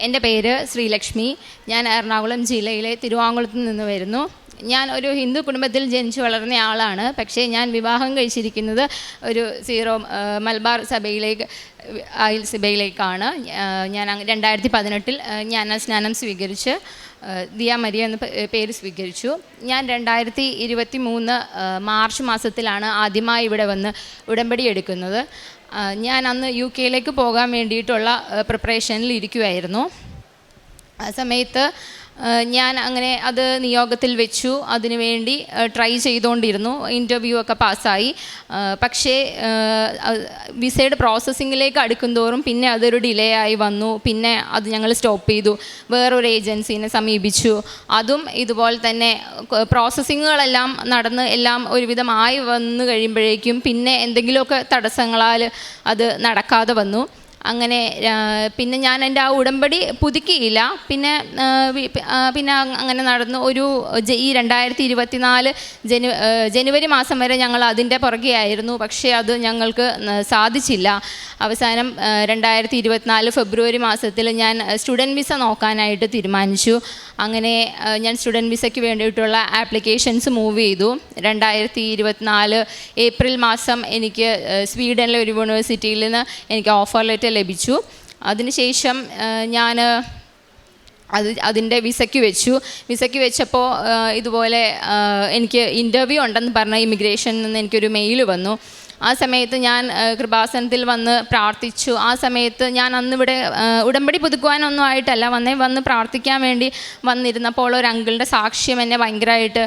എൻ്റെ പേര് ശ്രീലക്ഷ്മി. ഞാൻ എറണാകുളം ജില്ലയിലെ തിരുവാങ്കുളത്ത് നിന്ന് വരുന്നു. ഞാൻ ഒരു ഹിന്ദു കുടുംബത്തിൽ ജനിച്ചു വളർന്ന ആളാണ്. പക്ഷേ ഞാൻ വിവാഹം കഴിച്ചിരിക്കുന്നത് ഒരു മലബാർ സഭയിലേക്കാണ്. ഞാൻ 2018 ജ്ഞാനസ്നാനം സ്വീകരിച്ച് ദിയ മരിയ എന്ന പേര് സ്വീകരിച്ചു. ഞാൻ 2023 മാർച്ച് മാസത്തിലാണ് ആദ്യമായി ഇവിടെ വന്ന് ഉടമ്പടി എടുക്കുന്നത്. ഞാൻ അന്ന് UK പോകാൻ വേണ്ടിയിട്ടുള്ള പ്രിപ്പറേഷനിൽ ഇരിക്കുമായിരുന്നു. ആ സമയത്ത് ഞാൻ അങ്ങനെ അത് നിയോഗത്തിൽ വെച്ചു. അതിനുവേണ്ടി ട്രൈ ചെയ്തുകൊണ്ടിരുന്നു. ഇൻ്റർവ്യൂ ഒക്കെ പാസ്സായി. പക്ഷേ വിസയുടെ പ്രോസസ്സിങ്ങിലേക്ക് അടുക്കുന്തോറും പിന്നെ അതൊരു ഡിലേ ആയി വന്നു. പിന്നെ അത് ഞങ്ങൾ സ്റ്റോപ്പ് ചെയ്തു. വേറൊരു ഏജൻസീനെ സമീപിച്ചു. അതും ഇതുപോലെ തന്നെ പ്രോസസ്സിങ്ങുകളെല്ലാം നടന്ന് എല്ലാം ഒരുവിധമായി വന്നു കഴിയുമ്പോഴേക്കും പിന്നെ എന്തെങ്കിലുമൊക്കെ തടസ്സങ്ങളാൽ അത് നടക്കാതെ വന്നു. അങ്ങനെ പിന്നെ ഞാൻ എൻ്റെ ആ ഉടമ്പടി പുതുക്കിയില്ല. പിന്നെ അങ്ങനെ നടന്നു. ഈ 2024 ജനുവരി മാസം വരെ ഞങ്ങൾ അതിൻ്റെ പുറകെയായിരുന്നു. പക്ഷേ അത് ഞങ്ങൾക്ക് സാധിച്ചില്ല. അവസാനം 2024 ഫെബ്രുവരി മാസത്തിൽ ഞാൻ സ്റ്റുഡൻറ്റ് വിസ നോക്കാനായിട്ട് തീരുമാനിച്ചു. അങ്ങനെ ഞാൻ സ്റ്റുഡൻറ്റ് വിസയ്ക്ക് വേണ്ടിയിട്ടുള്ള ആപ്ലിക്കേഷൻസ് മൂവ് ചെയ്തു. 2024 ഏപ്രിൽ മാസം എനിക്ക് സ്വീഡനിലെ ഒരു യൂണിവേഴ്സിറ്റിയിൽ നിന്ന് എനിക്ക് ഓഫർ ലെറ്റർ ലഭിച്ചു. അതിനുശേഷം ഞാൻ അതിൻ്റെ വിസയ്ക്ക് വെച്ചപ്പോൾ ഇതുപോലെ എനിക്ക് ഇൻ്റർവ്യൂ ഉണ്ടെന്ന് പറഞ്ഞ ഇമിഗ്രേഷനിൽ നിന്ന് എനിക്കൊരു മെയിൽ വന്നു. ആ സമയത്ത് ഞാൻ കൃപാസനത്തിൽ വന്ന് പ്രാർത്ഥിച്ചു. ആ സമയത്ത് ഞാൻ അന്നിവിടെ ഉടമ്പടി പുതുക്കുവാനൊന്നും ആയിട്ടല്ല വന്ന് പ്രാർത്ഥിക്കാൻ വേണ്ടി വന്നിരുന്നപ്പോൾ ഒരു അങ്കിളിൻ്റെ സാക്ഷ്യം എന്നെ ഭയങ്കരമായിട്ട്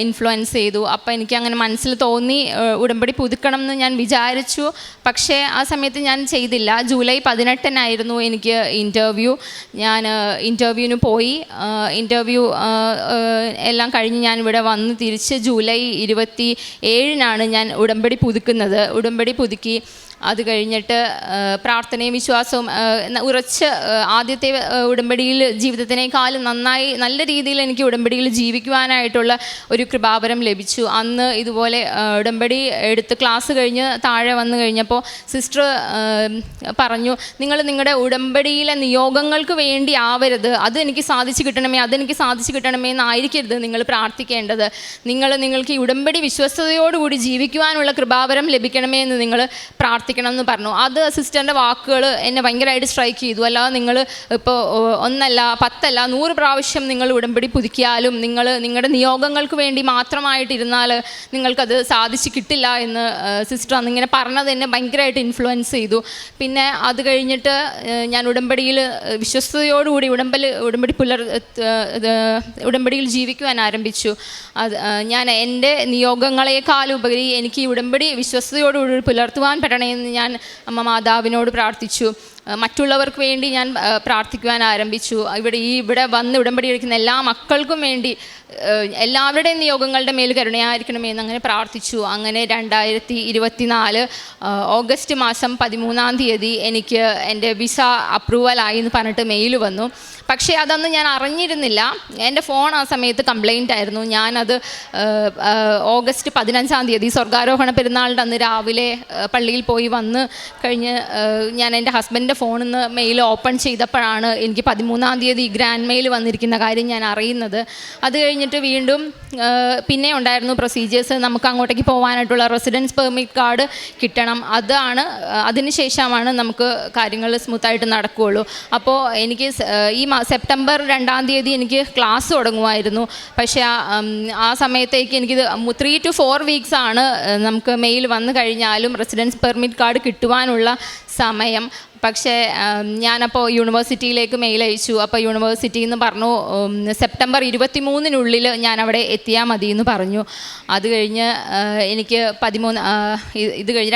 ഇൻഫ്ലുവൻസ് ചെയ്തു. അപ്പോൾ എനിക്ക് അങ്ങനെ മനസ്സിൽ തോന്നി ഉടമ്പടി പുതുക്കണം എന്ന് ഞാൻ വിചാരിച്ചു. പക്ഷേ ആ സമയത്ത് ഞാൻ ചെയ്തില്ല. ജൂലൈ 18 എനിക്ക് ഇൻ്റർവ്യൂ. ഞാൻ ഇൻ്റർവ്യൂവിന് പോയി. ഇൻ്റർവ്യൂ എല്ലാം കഴിഞ്ഞ് ഞാൻ ഇവിടെ വന്ന് തിരിച്ച് ജൂലൈ 27 ഞാൻ ഉടമ്പടി പുതുക്കി. അത് കഴിഞ്ഞിട്ട് പ്രാർത്ഥനയും വിശ്വാസവും ഉറച്ച് ആദ്യത്തെ ഉടമ്പടിയിൽ ജീവിതത്തിനേക്കാളും നല്ല രീതിയിൽ എനിക്ക് ഉടമ്പടിയിൽ ജീവിക്കുവാനായിട്ടുള്ള ഒരു കൃപാവരം ലഭിച്ചു. അന്ന് ഇതുപോലെ ഉടമ്പടി എടുത്ത് ക്ലാസ് കഴിഞ്ഞ് താഴെ വന്നു കഴിഞ്ഞപ്പോൾ സിസ്റ്റർ പറഞ്ഞു, നിങ്ങളുടെ ഉടമ്പടിയിലെ നിയോഗങ്ങൾക്ക് വേണ്ടി ആവരുത്, അതെനിക്ക് സാധിച്ചു കിട്ടണമേ എന്നായിരിക്കരുത് നിങ്ങൾ പ്രാർത്ഥിക്കേണ്ടത്. നിങ്ങൾക്ക് ഈ ഉടമ്പടി വിശ്വസ്തയോടുകൂടി ജീവിക്കുവാനുള്ള കൃപാവരം ലഭിക്കണമേ എന്ന് നിങ്ങൾ പ്രാർത്ഥിക്കണം എന്ന് പറഞ്ഞു. അത് സിസ്റ്ററിൻ്റെ വാക്കുകൾ എന്നെ ഭയങ്കരമായിട്ട് സ്ട്രൈക്ക് ചെയ്തു. അല്ലാതെ നിങ്ങൾ ഇപ്പോൾ 1 അല്ല 10 അല്ല 100 പ്രാവശ്യം നിങ്ങൾ ഉടമ്പടി പുതുക്കിയാലും നിങ്ങളുടെ നിയോഗങ്ങൾക്ക് വേണ്ടി മാത്രമായിട്ടിരുന്നാൽ നിങ്ങൾക്കത് സാധിച്ചു കിട്ടില്ല എന്ന് സിസ്റ്റർ അന്നിങ്ങനെ പറഞ്ഞത് എന്നെ ഭയങ്കരമായിട്ട് ഇൻഫ്ലുവൻസ് ചെയ്തു. പിന്നെ അത് കഴിഞ്ഞിട്ട് ഞാൻ ഉടമ്പടിയിൽ വിശ്വസ്തയോടുകൂടി ഉടമ്പടിയിൽ ജീവിക്കുവാൻ ആരംഭിച്ചു. ഞാൻ എൻ്റെ നിയോഗങ്ങളെക്കാളുപരി എനിക്ക് ഈ ഉടമ്പടി വിശ്വസ്തയോടുകൂടി പുലർത്തുവാൻ പറ്റണമെന്ന് ഞാൻ അമ്മ മാതാവിനോട് പ്രാർത്ഥിച്ചു. മറ്റുള്ളവർക്ക് വേണ്ടി ഞാൻ പ്രാർത്ഥിക്കുവാൻ ആരംഭിച്ചു. ഇവിടെ വന്ന് ഉടമ്പടി എടുക്കുന്ന എല്ലാ മക്കൾക്കും വേണ്ടി എല്ലാവരുടെയും നിയോഗങ്ങളുടെ മേൽ കരുണയായിരിക്കണമെന്ന് അങ്ങനെ പ്രാർത്ഥിച്ചു. അങ്ങനെ 2024 ഓഗസ്റ്റ് മാസം 13 എനിക്ക് എൻ്റെ വിസ അപ്രൂവലായി എന്ന് പറഞ്ഞിട്ട് മെയിൽ വന്നു. പക്ഷേ അതൊന്നും ഞാൻ അറിഞ്ഞിരുന്നില്ല. എൻ്റെ ഫോൺ ആ സമയത്ത് കംപ്ലൈൻ്റ് ആയിരുന്നു. ഞാനത് ഓഗസ്റ്റ് 15 സ്വർഗാരോഹണ പെരുന്നാളിൻ്റെ അന്ന് രാവിലെ പള്ളിയിൽ പോയി വന്ന് കഴിഞ്ഞ് ഞാൻ എൻ്റെ ഹസ്ബൻഡിൻ്റെ ഫോണിൽ നിന്ന് മെയിൽ ഓപ്പൺ ചെയ്തപ്പോഴാണ് എനിക്ക് 13 ഗ്രാൻഡ് മെയിൽ വന്നിരിക്കുന്ന കാര്യം ഞാൻ അറിയുന്നത്. അത് കഴിഞ്ഞിട്ട് വീണ്ടും പിന്നെ ഉണ്ടായിരുന്നു പ്രൊസീജിയേഴ്സ്. നമുക്ക് അങ്ങോട്ടേക്ക് പോകാനായിട്ടുള്ള റെസിഡൻസ് പെർമിറ്റ് കാർഡ് കിട്ടണം. അതിന് ശേഷമാണ് നമുക്ക് കാര്യങ്ങൾ സ്മൂത്തായിട്ട് നടക്കുകയുള്ളൂ. അപ്പോൾ എനിക്ക് ഈ സെപ്റ്റംബർ 2 എനിക്ക് ക്ലാസ് തുടങ്ങുമായിരുന്നു. പക്ഷേ ആ സമയത്തേക്ക് എനിക്കിത് 3 to 4 weeks ആണ് നമുക്ക് മെയിൽ വന്നു കഴിഞ്ഞാലും റെസിഡൻസ് പെർമിറ്റ് കാർഡ് കിട്ടുവാനുള്ള സമയം. പക്ഷേ ഞാനപ്പോൾ യൂണിവേഴ്സിറ്റിയിലേക്ക് മെയിൽ അയച്ചു. അപ്പോൾ യൂണിവേഴ്സിറ്റിയിൽ നിന്ന് പറഞ്ഞു സെപ്റ്റംബർ 23 ഞാൻ അവിടെ എത്തിയാൽ മതി എന്ന് പറഞ്ഞു. അത് കഴിഞ്ഞ് എനിക്ക് 13 ഇത് കഴിഞ്ഞ്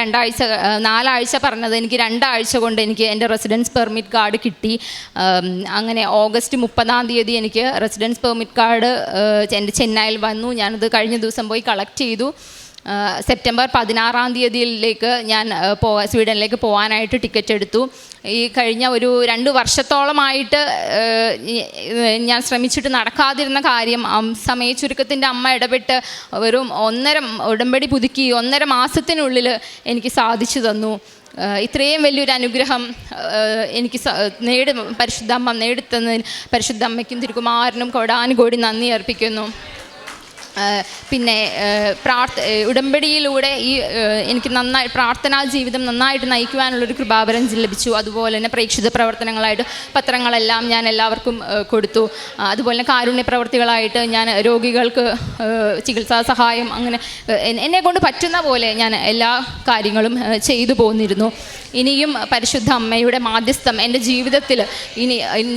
4 ആഴ്ച പറഞ്ഞത് എനിക്ക് 2 ആഴ്ച കൊണ്ട് എനിക്ക് എൻ്റെ റെസിഡൻസ് പെർമിറ്റ് കാർഡ് കിട്ടി. അങ്ങനെ ഓഗസ്റ്റ് 30 എനിക്ക് റെസിഡൻസ് പെർമിറ്റ് കാർഡ് എൻ്റെ ചെന്നൈയിൽ വന്നു. ഞാനത് കഴിഞ്ഞ ദിവസം പോയി കളക്ട് ചെയ്തു. സെപ്റ്റംബർ 16 ഞാൻ സ്വീഡനിലേക്ക് പോകാനായിട്ട് ടിക്കറ്റ് എടുത്തു. ഈ കഴിഞ്ഞ ഒരു 2 വർഷത്തോളമായിട്ട് ഞാൻ ശ്രമിച്ചിട്ട് നടക്കാതിരുന്ന കാര്യം സമയ ചുരുക്കത്തിൻ്റെ അമ്മ ഇടപെട്ട് വെറും ഉടമ്പടി പുതുക്കി 1.5 മാസത്തിനുള്ളിൽ എനിക്ക് സാധിച്ചു തന്നു. ഇത്രയും വലിയൊരു അനുഗ്രഹം എനിക്ക് പരിശുദ്ധ അമ്മ നേടിത്തന്നതിന് പരിശുദ്ധ അമ്മയ്ക്കും തിരുക്കുമാരനും കോടാനുകോടി നന്ദി അർപ്പിക്കുന്നു. പിന്നെ ഉടമ്പടിയിലൂടെ എനിക്ക് നന്നായി പ്രാർത്ഥനാ ജീവിതം നന്നായിട്ട് നയിക്കുവാനുള്ളൊരു കൃപാവരം ലഭിച്ചു. അതുപോലെ തന്നെ പ്രേക്ഷിത പ്രവർത്തനങ്ങളായിട്ട് പത്രങ്ങളെല്ലാം ഞാൻ എല്ലാവർക്കും കൊടുത്തു. അതുപോലെ തന്നെ കാരുണ്യ പ്രവർത്തികളായിട്ട് ഞാൻ രോഗികൾക്ക് ചികിത്സാ സഹായം, അങ്ങനെ എന്നെ കൊണ്ട് പറ്റുന്ന പോലെ ഞാൻ എല്ലാ കാര്യങ്ങളും ചെയ്തു പോന്നിരുന്നു. ഇനിയും പരിശുദ്ധ അമ്മയുടെ മാധ്യസ്ഥം എൻ്റെ ജീവിതത്തിൽ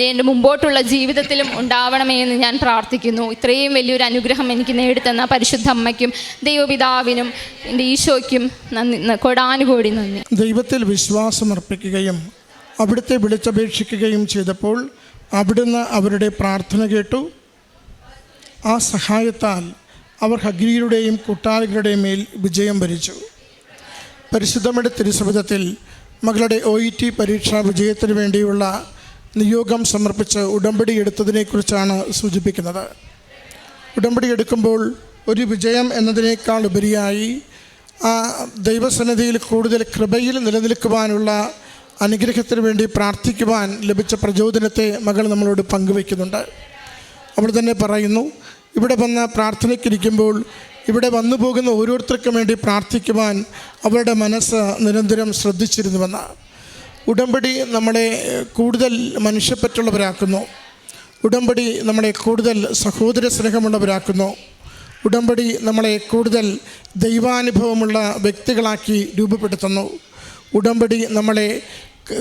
എൻ്റെ മുമ്പോട്ടുള്ള ജീവിതത്തിലും ഉണ്ടാവണമേ എന്ന് ഞാൻ പ്രാർത്ഥിക്കുന്നു. ഇത്രയും വലിയൊരു അനുഗ്രഹം എനിക്ക് നേടിത്തന്ന പരിശുദ്ധ അമ്മയ്ക്കും ദൈവപിതാവിനും എൻ്റെ ഈശോയ്ക്കും നന്ദി, കോടാനുകോടി നന്ദി. ദൈവത്തിൽ വിശ്വാസമർപ്പിക്കുകയും അവിടുത്തെ വിളിച്ചപേക്ഷിക്കുകയും ചെയ്തപ്പോൾ അവിടുന്ന് അവരുടെ പ്രാർത്ഥന കേട്ടു. ആ സഹായത്താൽ അവർ ഹഗ്രീയുടെയും കൂട്ടാളികളുടെയും മേൽ വിജയം വരിച്ചു. പരിശുദ്ധമ്മയുടെ തിരുസവിധത്തിൽ മകളുടെ OET പരീക്ഷാ വിജയത്തിന് വേണ്ടിയുള്ള നിയോഗം സമർപ്പിച്ച് ഉടമ്പടി എടുത്തതിനെക്കുറിച്ചാണ് സൂചിപ്പിക്കുന്നത്. ഉടമ്പടി എടുക്കുമ്പോൾ ഒരു വിജയം എന്നതിനേക്കാൾ ഉപരിയായി ആ ദൈവസന്നിധിയിൽ കൂടുതൽ കൃപയിൽ നിലനിൽക്കുവാനുള്ള അനുഗ്രഹത്തിന് വേണ്ടി പ്രാർത്ഥിക്കുവാൻ ലഭിച്ച പ്രചോദനത്തെ മകൾ നമ്മളോട് പങ്കുവയ്ക്കുന്നുണ്ട്. അവൾ തന്നെ പറയുന്നു, ഇവിടെ വന്ന് പ്രാർത്ഥനയ്ക്കിരിക്കുമ്പോൾ ഇവിടെ വന്നു പോകുന്ന ഓരോരുത്തർക്കും വേണ്ടി പ്രാർത്ഥിക്കുവാൻ അവരുടെ മനസ്സ് നിരന്തരം ശ്രദ്ധിച്ചിരുന്നുവെന്ന്. ഉടമ്പടി നമ്മളെ കൂടുതൽ മനുഷ്യപ്പറ്റുള്ളവരാക്കുന്നു. ഉടമ്പടി നമ്മളെ കൂടുതൽ സഹോദര സ്നേഹമുള്ളവരാക്കുന്നു. ഉടമ്പടി നമ്മളെ കൂടുതൽ ദൈവാനുഭവമുള്ള വ്യക്തികളാക്കി രൂപപ്പെടുത്തുന്നു. ഉടമ്പടി നമ്മളെ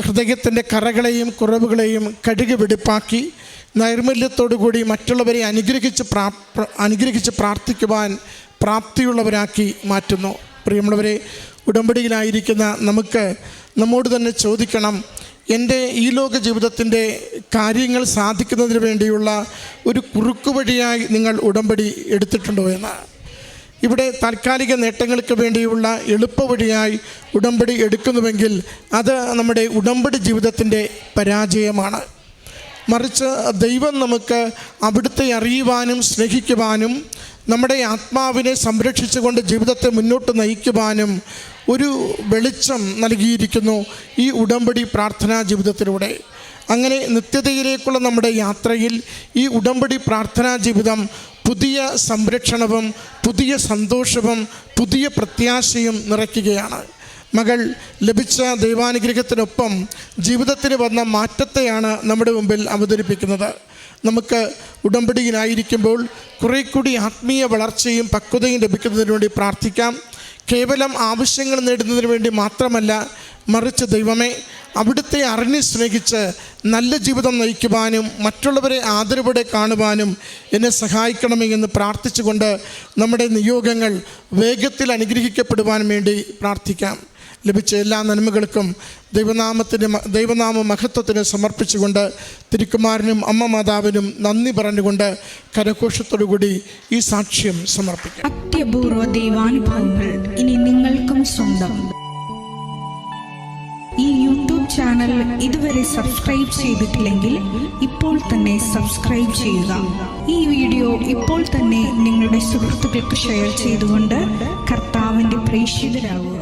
ഹൃദയത്തിൻ്റെ കറകളെയും കുറവുകളെയും കഴുകി വെടിപ്പാക്കി നൈർമല്യത്തോടുകൂടി മറ്റുള്ളവരെ അനുഗ്രഹിച്ച് പ്രാർത്ഥിക്കുവാൻ പ്രാപ്തിയുള്ളവരാക്കി മാറ്റുന്നു. പ്രിയമുള്ളവരെ, ഉടമ്പടിയിലായിരിക്കുന്ന നമുക്ക് നമ്മോട് തന്നെ ചോദിക്കണം, എൻ്റെ ഈ ലോക ജീവിതത്തിൻ്റെ കാര്യങ്ങൾ സാധിക്കുന്നതിന് വേണ്ടിയുള്ള ഒരു കുറുക്കുവഴിയായി നിങ്ങൾ ഉടമ്പടി എടുത്തിട്ടുണ്ടോ എന്ന്. ഇവിടെ താൽക്കാലിക നേട്ടങ്ങൾക്ക് വേണ്ടിയുള്ള എളുപ്പവഴിയായി ഉടമ്പടി എടുക്കുന്നുവെങ്കിൽ അത് നമ്മുടെ ഉടമ്പടി ജീവിതത്തിൻ്റെ പരാജയമാണ്. മറിച്ച് ദൈവം നമുക്ക് അവിടുത്തെ അറിയുവാനും സ്നേഹിക്കുവാനും നമ്മുടെ ആത്മാവിനെ സംരക്ഷിച്ചുകൊണ്ട് ജീവിതത്തെ മുന്നോട്ട് നയിക്കുവാനും ഒരു വെളിച്ചം നൽകിയിരിക്കുന്നു ഈ ഉടമ്പടി പ്രാർത്ഥനാ ജീവിതത്തിലൂടെ. അങ്ങനെ നിത്യതയിലേക്കുള്ള നമ്മുടെ യാത്രയിൽ ഈ ഉടമ്പടി പ്രാർത്ഥനാ ജീവിതം പുതിയ സംരക്ഷണവും പുതിയ സന്തോഷവും പുതിയ പ്രത്യാശയും നിറയ്ക്കുകയാണ്. മകൾ ലഭിച്ച ദൈവാനുഗ്രഹത്തിനൊപ്പം ജീവിതത്തിന് വന്ന മാറ്റത്തെയാണ് നമ്മുടെ മുമ്പിൽ അവതരിപ്പിക്കുന്നത്. നമുക്ക് ഉടമ്പടിയിലായിരിക്കുമ്പോൾ കുറേ കൂടി ആത്മീയ വളർച്ചയും പക്വതയും ലഭിക്കുന്നതിന് വേണ്ടി പ്രാർത്ഥിക്കാം. കേവലം ആവശ്യങ്ങൾ നേടുന്നതിന് വേണ്ടി മാത്രമല്ല, മറിച്ച് ദൈവമേ, അവിടുത്തെ അറിഞ്ഞ് സ്നേഹിച്ച് നല്ല ജീവിതം നയിക്കുവാനും മറ്റുള്ളവരെ ആദരവോടെ കാണുവാനും എന്നെ സഹായിക്കണമേ എന്ന് പ്രാർത്ഥിച്ചുകൊണ്ട് നമ്മുടെ നിയോഗങ്ങൾ വേഗത്തിൽ അനുഗ്രഹിക്കപ്പെടുവാൻ വേണ്ടി പ്രാർത്ഥിക്കാം. ലഭിച്ച എല്ലാ നന്മകൾക്കും ദൈവനാമ മഹത്വത്തിന് സമർപ്പിച്ചുകൊണ്ട് തിരുക്കുമാരനും അമ്മ മാതാവിനും നന്ദി പറഞ്ഞുകൊണ്ട് കരഘോഷത്തോടുകൂടി ഈ സാക്ഷ്യം സമർപ്പിക്കാം. അത്യപൂർവ ദൈവാനുഭവങ്ങൾ ഇനി നിങ്ങൾക്കും സ്വന്തം. ഈ യൂട്യൂബ് ചാനൽ ഇതുവരെ സബ്സ്ക്രൈബ് ചെയ്തിട്ടില്ലെങ്കിൽ ഇപ്പോൾ തന്നെ സബ്സ്ക്രൈബ് ചെയ്യുക. ഈ വീഡിയോ ഇപ്പോൾ തന്നെ നിങ്ങളുടെ സുഹൃത്തുക്കൾക്ക് ഷെയർ ചെയ്തുകൊണ്ട് കർത്താവിൻ്റെ പ്രേക്ഷിതരാകുക.